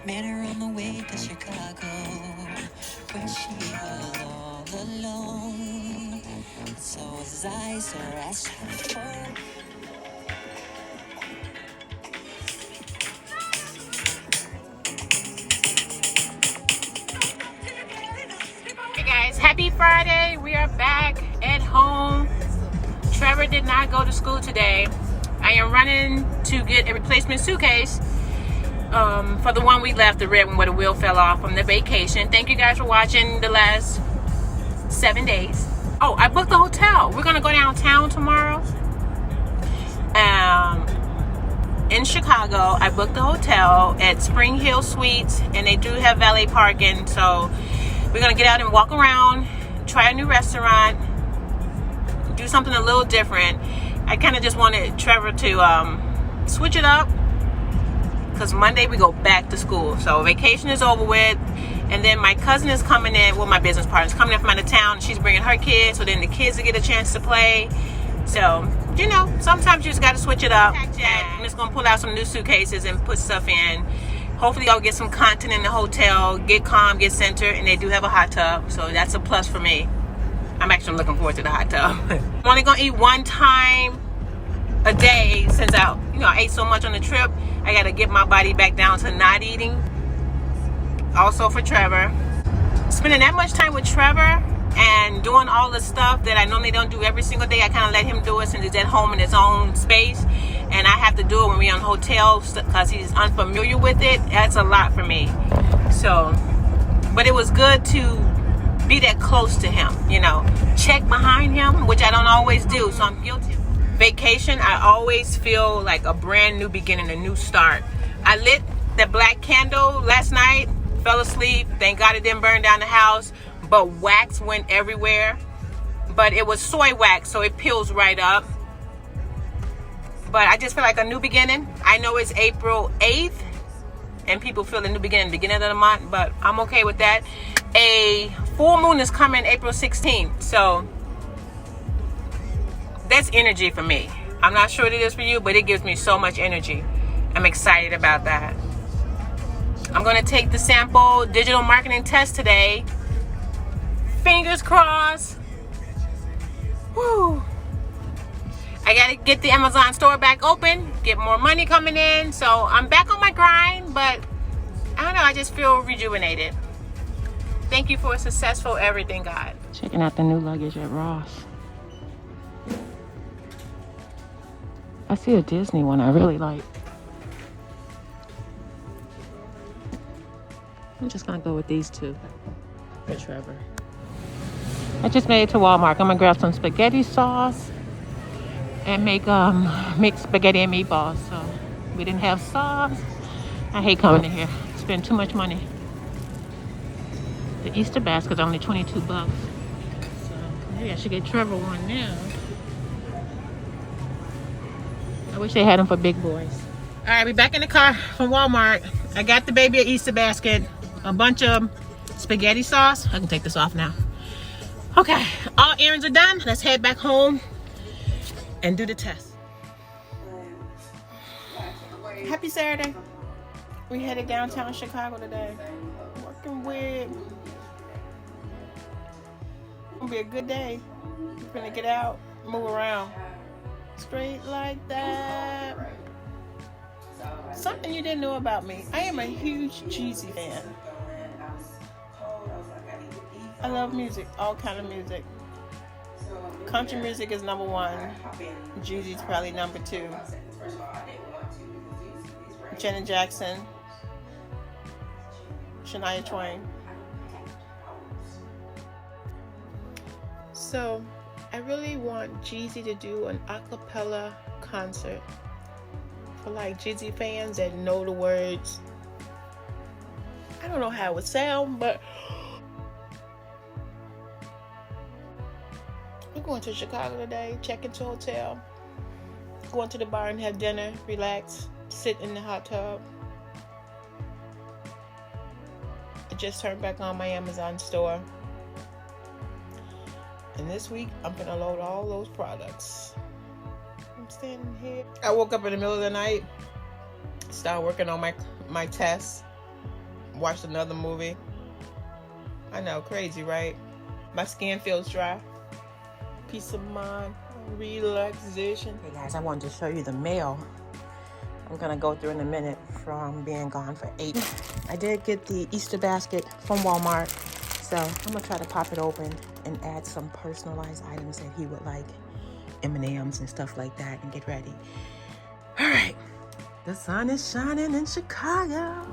Met her on the way to Chicago when she was all alone. So was I, so I asked her for. Hey guys, happy Friday. We are back at home. Trevor did not go to school today. I am running to get a replacement suitcase for the one we left, the red one where the wheel fell off from the vacation. Thank you guys for watching the last 7 days. Oh, I booked the hotel. We're gonna go downtown tomorrow. In Chicago, I booked the hotel at Spring Hill Suites, and they do have valet parking. So we're gonna get out and walk around, try a new restaurant, do something a little different. I kind of just wanted Trevor to switch it up because Monday we go back to school. So vacation is over with, and then my cousin is coming in. Well, my business partner is coming in from out of town. She's bringing her kids, so then the kids will get a chance to play. So, you know, sometimes you just got to switch it up. I'm just going to pull out some new suitcases and put stuff in. Hopefully I'll get some content in the hotel, get calm, get centered, and they do have a hot tub, so that's a plus for me. I'm actually looking forward to the hot tub. I'm only going to eat one time a day since I ate so much on the trip. I got to get my body back down to not eating. Also for Trevor. Spending that much time with Trevor and doing all the stuff that I normally don't do every single day, I kind of let him do it since he's at home in his own space, and I have to do it when we're on hotel because he's unfamiliar with it. That's a lot for me. So, but it was good to be that close to him, you know, check behind him, which I don't always do, so I'm guilty. Vacation, I always feel like a brand new beginning, a new start. I lit the black candle last night, fell asleep. Thank God it didn't burn down the house, but wax went everywhere. But it was soy wax, so it peels right up. But I just feel like a new beginning. I know it's April 8th, and people feel a new beginning, beginning of the month, but I'm okay with that. A full moon is coming April 16th, so that's energy for me. I'm not sure what it is for you, but it gives me so much energy. I'm excited about that. I'm going to take the sample digital marketing test today. Fingers crossed. Woo. I got to get the Amazon store back open, get more money coming in. So I'm back on my grind, but I don't know, I just feel rejuvenated. Thank you for a successful everything, God. Checking out the new luggage at Ross. I see a Disney one I really like. I'm just gonna go with these two for Trevor. I just made it to Walmart. I'm gonna grab some spaghetti sauce and make mixed spaghetti and meatballs. So we didn't have sauce. I hate coming in here. Spend too much money. The Easter basket's only 22 bucks. So maybe I should get Trevor one now. I wish they had them for big boys. All right, we're back in the car from Walmart. I got the baby an Easter basket, a bunch of spaghetti sauce. I can take this off now. Okay, all errands are done. Let's head back home and do the test. Happy Saturday. We headed downtown Chicago today. Working with. It's gonna be a good day. We're gonna get out, move around. Straight like that. Something you didn't know about me. I am a huge Jeezy fan. I love music, all kind of music. Country music is number one. Jeezy's probably number two. Janet Jackson. Shania Twain. So, I really want Jeezy to do an a cappella concert for like Jeezy fans that know the words. I don't know how it would sound, but we're going to Chicago today, check into a hotel, going to the bar and have dinner, relax, sit in the hot tub. I just turned back on my Amazon store. And this week, I'm gonna load all those products. I'm standing here. I woke up in the middle of the night, started working on my tests. watched another movie. I know, crazy, right? My skin feels dry. Peace of mind, relaxation. Hey guys, I wanted to show you the mail I'm gonna go through in a minute from being gone for 8. I did get the Easter basket from Walmart, so I'm gonna try to pop it open and add some personalized items that he would like, M&Ms and stuff like that, and get ready. All right, the sun is shining in Chicago.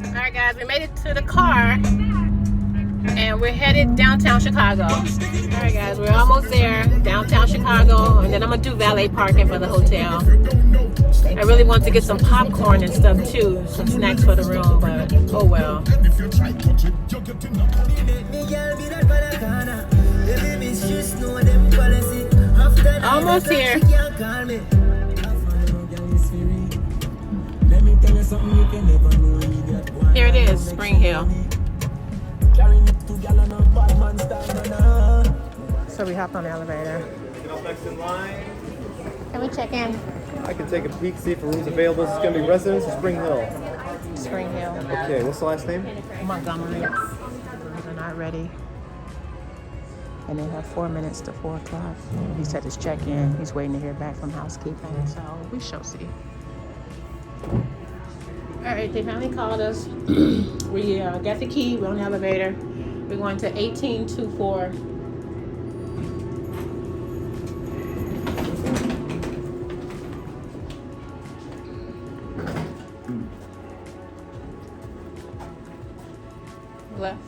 All right, guys, we made it to the car, and we're headed downtown Chicago. All right, guys, we're almost there, downtown Chicago, and then I'm gonna do valet parking for the hotel. I really want to get some popcorn and stuff too, some snacks for the room, but oh well. Almost here. Here it is, Spring Hill. So we hopped on the elevator. Next in line. Can we check in? I can take a peek, see if a room's available. This is going to be Residence of Spring Hill. Spring Hill. Okay, what's the last name? Montgomery. They're not ready. And they have 4 minutes to 4 o'clock. He said his check-in. He's waiting to hear back from housekeeping, so we shall see. All right, they finally called us. We got the key. We're on the elevator. We're going to 1824. Left.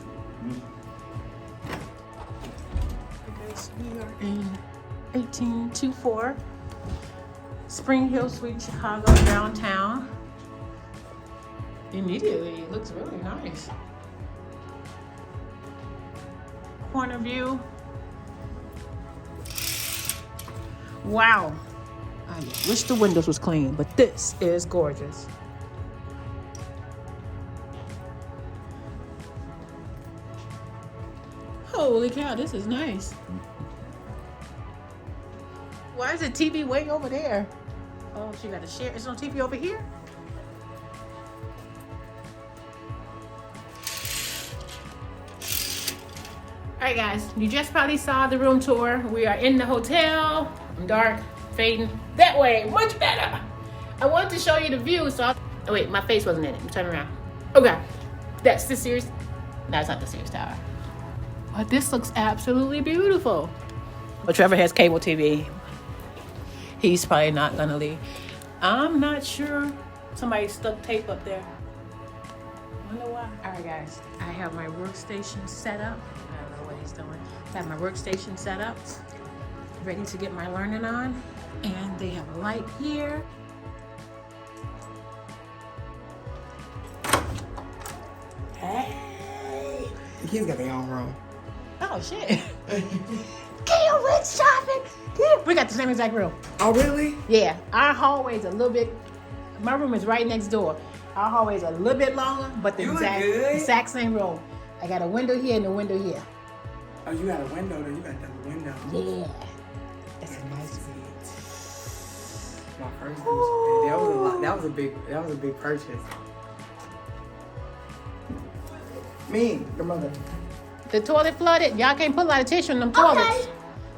Okay, so we are in 1824 Spring Hill Suite, Chicago, downtown. Immediately, it looks really nice. Corner view. Wow. I wish the windows was clean, but this is gorgeous. Holy cow, this is nice. Why is the TV way over there? Oh, she got a share. Is no TV over here? Alright guys, you just probably saw the room tour. We are in the hotel. I'm dark, fading that way, much better. I wanted to show you the view, so oh wait, my face wasn't in it. Turn around. Okay, that's the Sears. No, it's not the Sears Tower. But this looks absolutely beautiful. But Trevor has cable TV. He's probably not gonna leave. I'm not sure. Somebody stuck tape up there. Wonder why. All right, guys. I have my workstation set up. I don't know what he's doing. I have my workstation set up, ready to get my learning on. And they have a light here. Hey. The kids got their own room. Oh shit. Kale went shopping. Yeah. We got the same exact room. Oh, really? Yeah. Our hallway's a little bit. My room is right next door. Our hallway's a little bit longer, but the exact same room. I got a window here and a window here. Oh, you got a window though. You got double window. Yeah. That's a nice one. My first house. That was a lot. That was a big purchase. Me, your mother. The toilet flooded. Y'all can't put a lot of tissue in them toilets.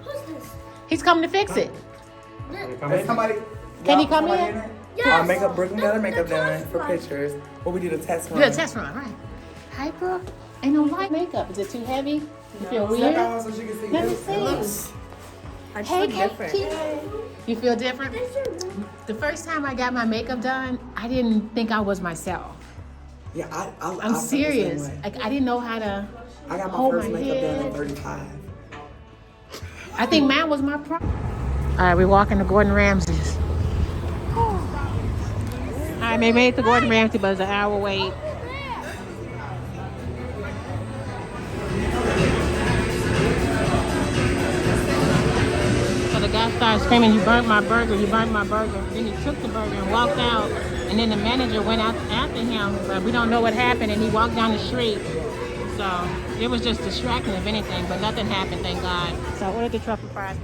Who's this? He's coming to fix it. Hey, somebody. Can he come in? Yes. Makeup. Brooklyn got her makeup done for pictures. But we did a test run. We did a test run, right? Hi, bro. Ain't no light makeup. Is it too heavy? You feel weird? So she can see. Let me see. I just look different. You feel different? The first time I got my makeup done, I didn't think I was myself. Yeah, I'm serious. Like, I didn't know how to I got my hold first my makeup done head. at 35. I think mine was my problem. All right, we're walking to Gordon Ramsay's. All right, we made it to Gordon Ramsay, but it's an hour wait. So the the guy started screaming, "You burnt my burger, you burnt my burger." Then he took the burger and walked out. And then the manager went out after him, but we don't know what happened. And he walked down the street. So it was just distracting, if anything, but nothing happened, thank God. So I ordered the truffle fries.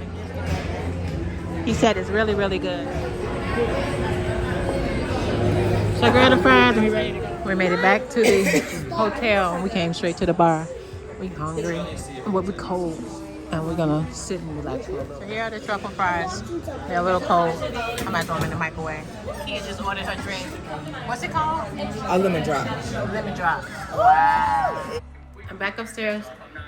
He said it's really, really good. So I grabbed the fries and we ready to go. We made it back to the hotel. We came straight to the bar. We hungry, we're cold, and we're gonna sit and relax for a little. So here are the truffle fries. They're a little cold. I might throw them in the microwave. Kia just ordered her drink. What's it called? A lemon drop. Lemon drop. Wow. I'm back upstairs.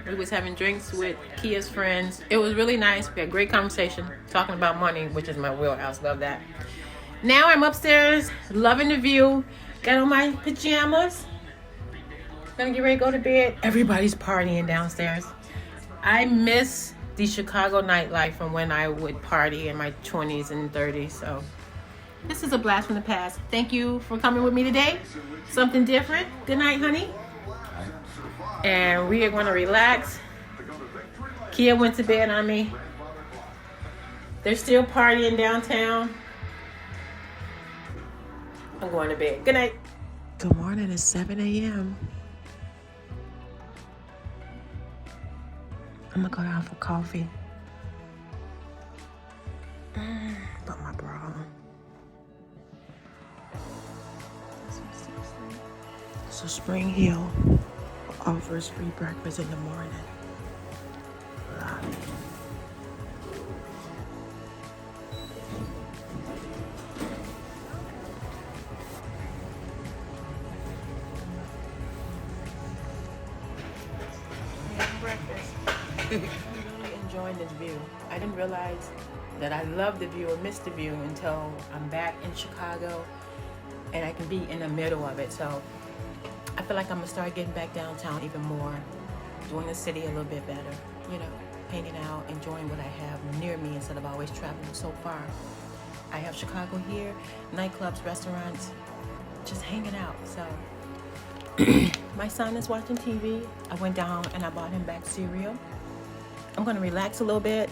We was having drinks with Kia's friends. It was really nice. We had a great conversation talking about money, which is my wheelhouse. Love that. Now I'm upstairs, loving the view. Got on my pajamas. Gonna get ready to go to bed. Everybody's partying downstairs. I miss the Chicago nightlife from when I would party in my 20s and 30s. So this is a blast from the past. Thank you for coming with me today. Something different. Good night, honey. And we are going to relax. Kia went to bed on me. They're still partying downtown. I'm going to bed. Good night. Good morning. It's 7 a.m. I'm going to go down for coffee. Put my bra on. So Spring Hill offers free breakfast in the morning. Lobby. Breakfast. I'm really enjoying this view. I didn't realize that I love the view or miss the view until I'm back in Chicago and I can be in the middle of it. So I feel like I'm gonna start getting back downtown even more, doing the city a little bit better, you know, painting out, enjoying what I have near me instead of always traveling so far. I have Chicago here, nightclubs, restaurants, just hanging out. So my son is watching TV. I went down and I bought him back cereal. I'm gonna relax a little bit,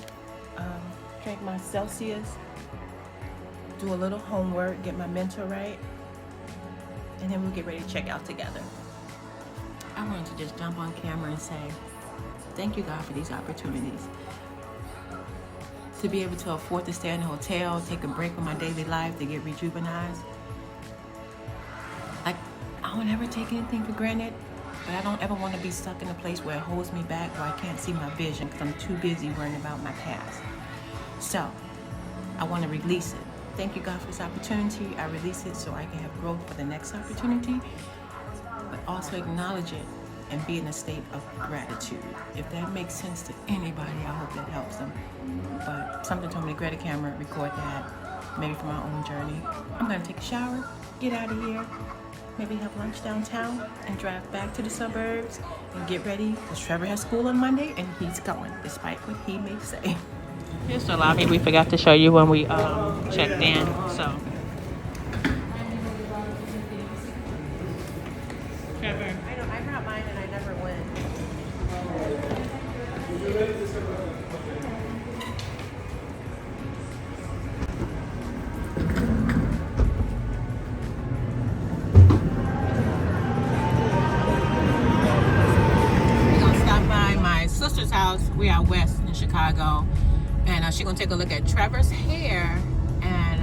drink my Celsius, do a little homework, get my mental right, and then we'll get ready to check out together. I wanted to just jump on camera and say, thank you God for these opportunities. To be able to afford to stay in a hotel, take a break from my daily life to get rejuvenized. Like, I don't ever take anything for granted, but I don't ever want to be stuck in a place where it holds me back, where I can't see my vision because I'm too busy worrying about my past. So, I want to release it. Thank you God for this opportunity. I release it so I can have growth for the next opportunity, but also acknowledge it and be in a state of gratitude. If that makes sense to anybody, I hope that helps them. But something told me to grab a camera, record that, maybe for my own journey. I'm gonna take a shower, get out of here, maybe have lunch downtown, and drive back to the suburbs and get ready because Trevor has school on Monday and he's going, despite what he may say. Here's the lobby. We forgot to show you when we checked in. So, Trevor, I know I brought mine and I never went. We're gonna stop by my sister's house. We are west in Chicago. And she's gonna take a look at Trevor's hair, and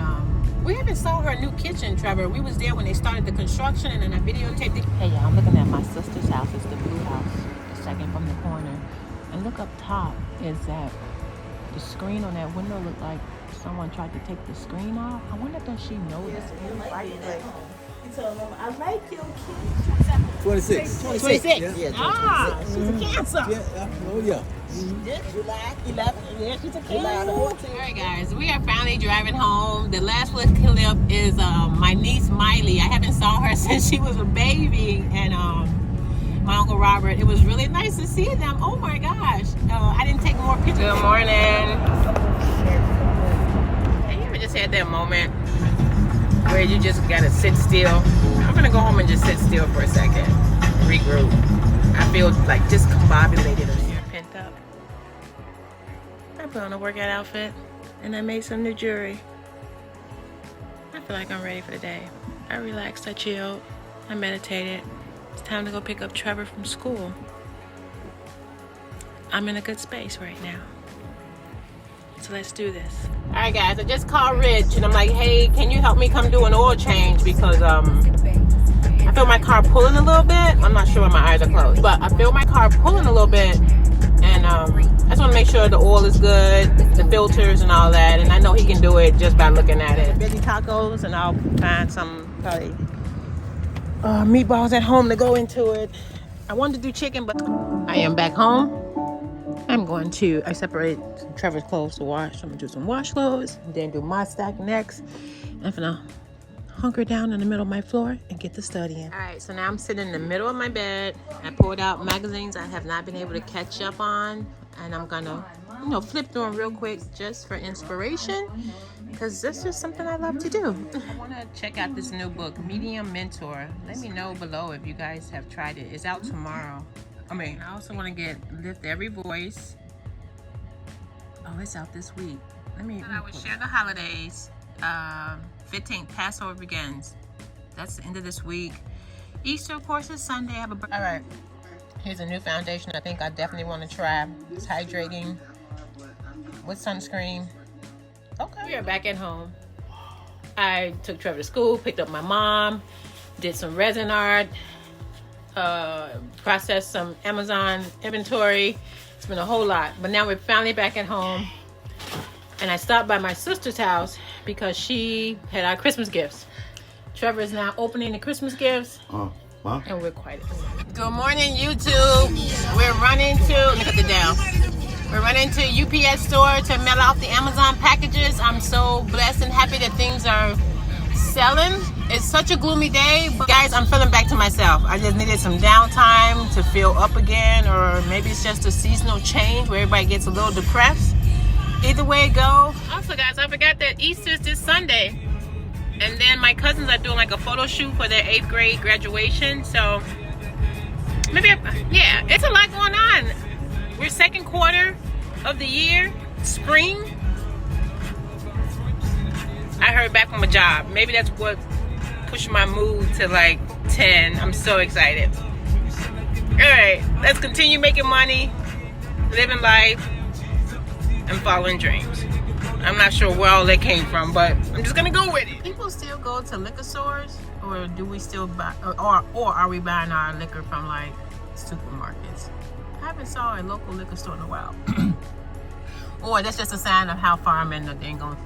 we haven't saw her new kitchen, Trevor. We was there when they started the construction, and then I videotaped it. Hey y'all, I'm looking at my sister's house. It's the blue house, the second from the corner. And look up top, is that the screen on that window looked like someone tried to take the screen off. I wonder if she noticed. So I like your kid. 26. 26. Yeah, Ah, she's a Cancer. Yeah, oh yeah. July 11th. Yeah, she's a kid. All right, guys, we are finally driving home. The last clip is my niece Miley. I haven't saw her since she was a baby, and my Uncle Robert. It was really nice to see them. Oh my gosh. I didn't take more pictures. Good morning. Have you ever just had that moment where you just gotta sit still? I'm gonna go home and just sit still for a second, regroup. I feel like discombobulated or pent up. I put on a workout outfit. And I made some new jewelry. I feel like I'm ready for the day. I relaxed, I chilled, I meditated. It's time to go pick up Trevor from school. I'm in a good space right now. So let's do this. All right, guys, I just called Rich and I'm like, hey, can you help me come do an oil change? Because I feel my car pulling a little bit. I'm not sure when my eyes are closed, but I feel my car pulling a little bit. And I just want to make sure the oil is good, the filters and all that. And I know he can do it just by looking at it. Busy tacos, and I'll find some probably meatballs at home to go into it. I wanted to do chicken, but I am back home. I separated Trevor's clothes to wash. I'm gonna do some wash clothes, and then do my stack next. I'm gonna hunker down in the middle of my floor and get the studying. All right, so now I'm sitting in the middle of my bed. I pulled out magazines I have not been able to catch up on, and I'm gonna, flip through them real quick just for inspiration, because this is something I love to do. I want to check out this new book, Medium Mentor. Let me know below if you guys have tried it. It's out tomorrow. I also want to get Lift Every Voice. Oh, it's out this week. I would share the holidays. 15th, Passover begins. That's the end of this week. Easter, of course, is Sunday. I have a. All right. Here's a new foundation I think I definitely want to try. It's hydrating with sunscreen. Okay. We are back at home. I took Trevor to school, picked up my mom, did some resin art, processed some Amazon inventory. It's been a whole lot, but now we're finally back at home. And I stopped by my sister's house because she had our Christmas gifts. Trevor is now opening the Christmas gifts. And we're quite excited. Good morning, YouTube. We're running to, look at the down. We're running to UPS store to mail out the Amazon packages. I'm so blessed and happy that things are selling. It's such a gloomy day, but guys, I'm feeling back to myself. I just needed some downtime to feel up again, or maybe it's just a seasonal change where everybody gets a little depressed. Either way it go. Also, guys, I forgot that Easter's this Sunday. And then my cousins are doing like a photo shoot for their 8th grade graduation. So, it's a lot going on. We're second quarter of the year, spring. I heard back from a job. Maybe that's what pushed my mood to like 10. I'm so excited. All right, let's continue making money, living life, and following dreams. I'm not sure where all that came from, but I'm just gonna go with it. People still go to liquor stores, or do we still buy, or are we buying our liquor from like supermarkets? I haven't saw a local liquor store in a while. Or that's just a sign of how far I'm in the dang on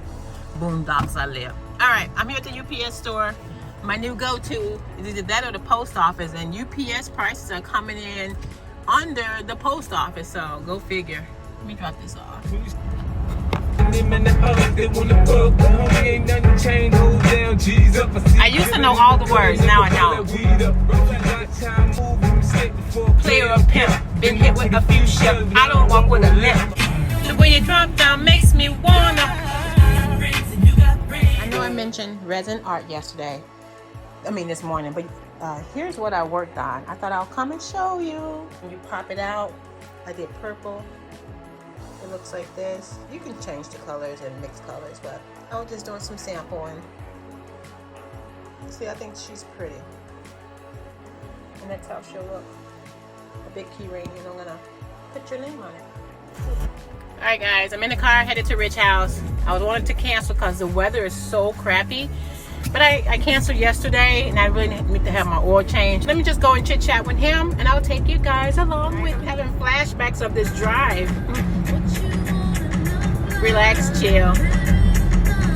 boondocks I live. All right, I'm here at the UPS store. My new go-to is either that or the post office, and UPS prices are coming in under the post office, so go figure. Let me drop this off. I used to know all the words, now I don't. Player or pimp, been hit with a few ships. I don't walk with a limp. The way you drop down makes me wanna. I know I mentioned resin art this morning, but here's what I worked on. I thought I'll come and show you. When you pop it out, I did purple. It looks like this. You can change the colors and mix colors, but I was just doing some sampling. See, I think she's pretty. And that's how she'll look. A big key ring, and I'm gonna put your name on it. Alright guys, I'm in the car headed to Rich's house. I was wanting to cancel because the weather is so crappy. But I canceled yesterday, and I really need to have my oil changed. Let me just go and chit chat with him, and I'll take you guys along with having flashbacks of this drive. Relax, chill.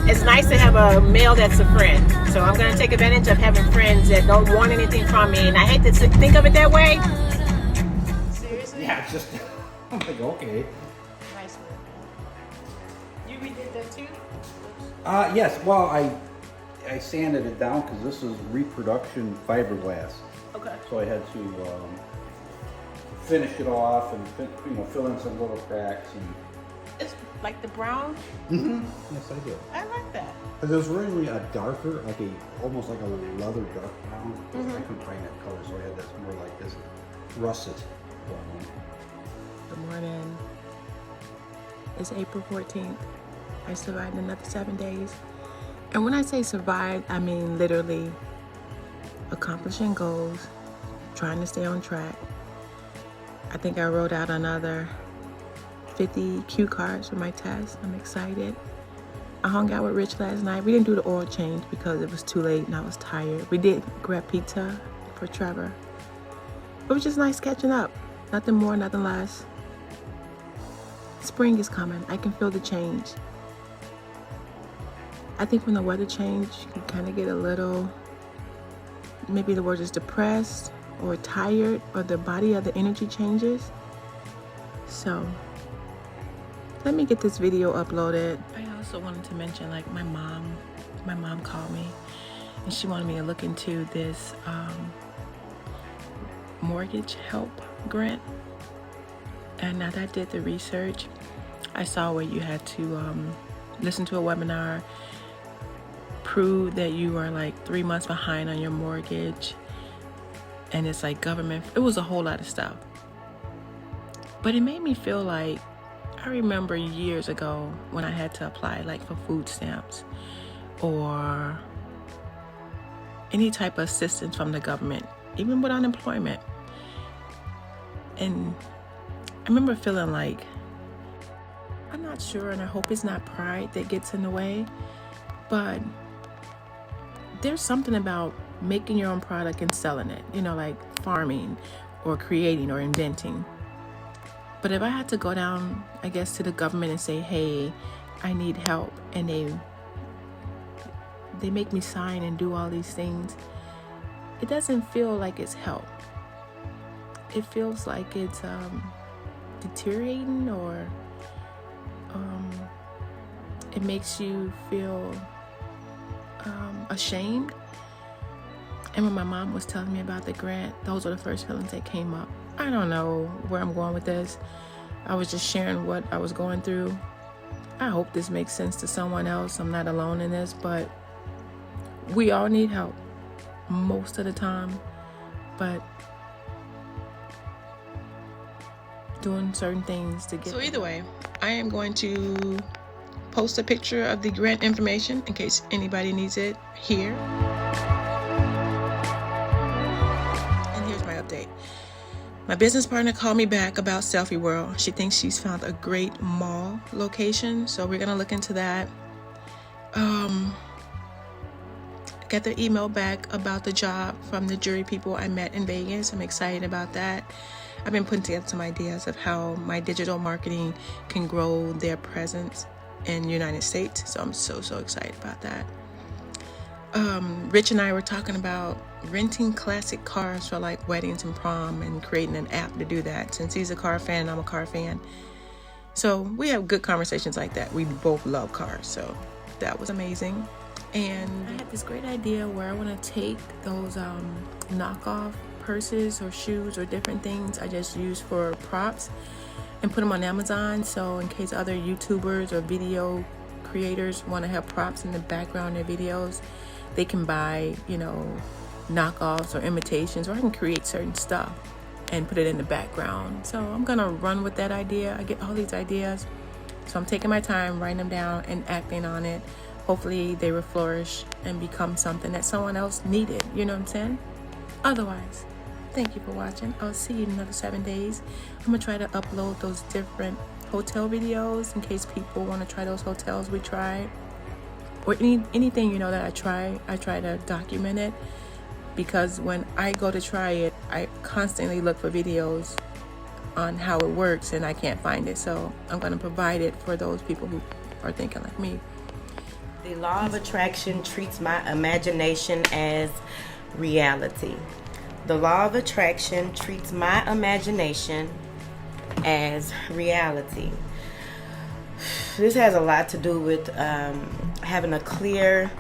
It's nice to have a male that's a friend. So I'm going to take advantage of having friends that don't want anything from me. And I hate to think of it that way. Seriously? Yeah, it's just, I'm like, okay. Nice one. You redid that too? Yes, well, I sanded it down because this is reproduction fiberglass. Okay. So I had to finish it off and fill in some little cracks. And It's like the brown? Mm-hmm. Yes, I do. I like that. Because it was originally a darker, almost like a leather dark brown. Mm-hmm. I couldn't find that color, so I had this more like this russet brown. Good morning. It's April 14th. I I survived another 7 days. And when I say survived, I mean literally accomplishing goals, trying to stay on track. I think I wrote out another 50 cue cards for my test. I'm excited. I hung out with Rich last night. We didn't do the oil change because it was too late and I was tired. We did grab pizza for Trevor. It was just nice catching up. Nothing more, nothing less. Spring is coming. I can feel the change. I think when the weather changes, you can kind of get a little, maybe the word is depressed or tired, or the body of the energy changes. So let me get this video uploaded. I also wanted to mention, like, my mom called me and she wanted me to look into this mortgage help grant. And now that I did the research, I saw where you had to listen to a webinar, prove that you are like 3 months behind on your mortgage, and it's like government. It was a whole lot of stuff. But it made me feel like, I remember years ago when I had to apply like for food stamps or any type of assistance from the government, even with unemployment. And I remember feeling like, I'm not sure, and I hope it's not pride that gets in the way, but there's something about making your own product and selling it, you know, like farming or creating or inventing. But if I had to go down, I guess, to the government and say, hey, I need help, and they make me sign and do all these things, it doesn't feel like it's help. It feels like it's deteriorating, or it makes you feel ashamed. And when my mom was telling me about the grant, those were the first feelings that came up. I don't know where I'm going with this. I was just sharing what I was going through. I hope this makes sense to someone else. I'm not alone in this, but we all need help most of the time. But doing certain things to get. So either way, I am going to post a picture of the grant information in case anybody needs it here. And here's my update. My business partner called me back about Selfie World. She thinks she's found a great mall location, so we're gonna look into that. Got the email back about the job from the jury people I met in Vegas. I'm excited about that. I've been putting together some ideas of how my digital marketing can grow their presence in the United States. So I'm so excited about that. Rich and I were talking about renting classic cars for like weddings and prom, and creating an app to do that. Since he's a car fan, I'm a car fan. So we have good conversations like that. We both love cars, so that was amazing. And I had this great idea where I want to take those knockoff purses or shoes or different things I just use for props and put them on Amazon. So in case other YouTubers or video creators want to have props in the background of their videos, they can buy, you know, knockoffs or imitations, or I can create certain stuff and put it in the background. So I'm gonna run with that idea. I get all these ideas, so I'm taking my time, writing them down and acting on it. Hopefully they will flourish and become something that someone else needed, you know what I'm saying? Otherwise, thank you for watching. I'll see you in another 7 days. I'm gonna try to upload those different hotel videos in case people want to try those hotels we tried, or anything, you know, that I try to document it, because when I go to try it, I constantly look for videos on how it works and I can't find it. So I'm going to provide it for those people who are thinking like me. The law of attraction treats my imagination as reality. The law of attraction treats my imagination as reality. This has a lot to do with having a clear-cut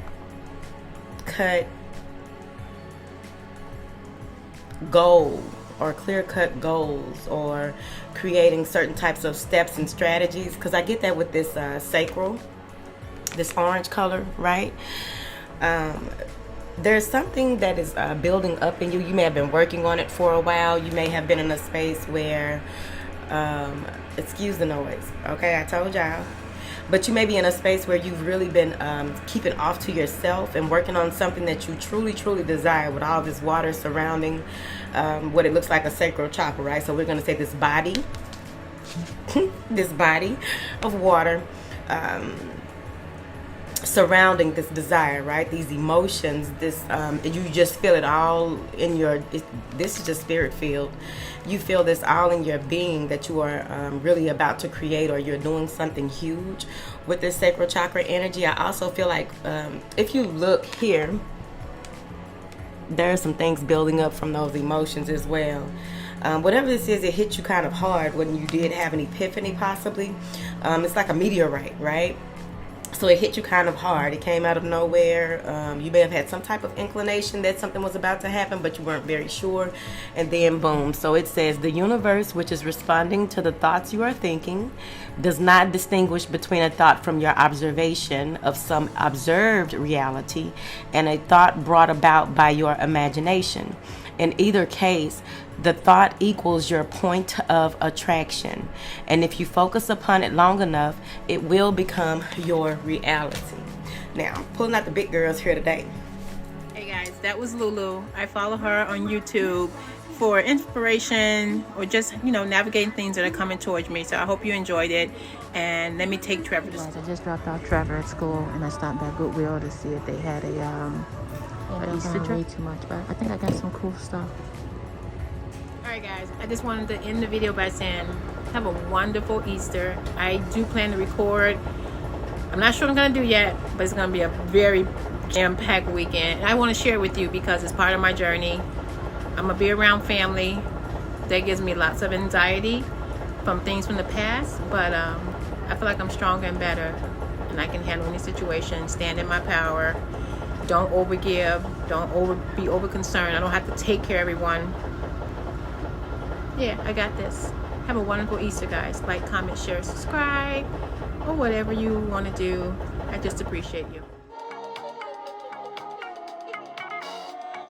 goal, or clear-cut goals, or creating certain types of steps and strategies, because I get that with this sacral, this orange color, right? There's something that is building up in you. You may have been working on it for a while. You may have been in a space where excuse the noise, okay? I told y'all. but you may be in a space where you've really been keeping off to yourself and working on something that you truly, truly desire, with all this water surrounding what it looks like a sacral chakra, right? So we're going to say this body, this body of water surrounding this desire, right? These emotions, this you just feel it all in your, this is just spirit field. You feel this all in your being, that you are really about to create, or you're doing something huge with this sacral chakra energy. I also feel like if you look here, there are some things building up from those emotions as well. Whatever this is, it hit you kind of hard when you did have an epiphany, possibly. It's like a meteorite, right? So it hit you kind of hard. It came out of nowhere. You may have had some type of inclination that something was about to happen, but you weren't very sure. And then boom. So it says, the universe, which is responding to the thoughts you are thinking, does not distinguish between a thought from your observation of some observed reality and a thought brought about by your imagination. In either case, the thought equals your point of attraction. And if you focus upon it long enough, it will become your reality. Now, I'm pulling out the big girls here today. Hey guys, that was Lulu. I follow her on YouTube for inspiration, or just, you know, navigating things that are coming towards me. So I hope you enjoyed it. And let me take Trevor to school. I just dropped off Trevor at school, and I stopped by Goodwill to see if they had a Easter way too much, but I think I got some cool stuff. Alright guys, I just wanted to end the video by saying have a wonderful Easter. I do plan to record. I'm not sure what I'm going to do yet, but it's going to be a very jam-packed weekend. And I want to share it with you because it's part of my journey. I'm going to be around family. That gives me lots of anxiety from things from the past, but I feel like I'm stronger and better, and I can handle any situation, stand in my power. Don't overgive. Don't be over concerned. I don't have to take care of everyone. Yeah, I got this. Have a wonderful Easter, guys. Like, comment, share, subscribe, or whatever you want to do. I just appreciate you.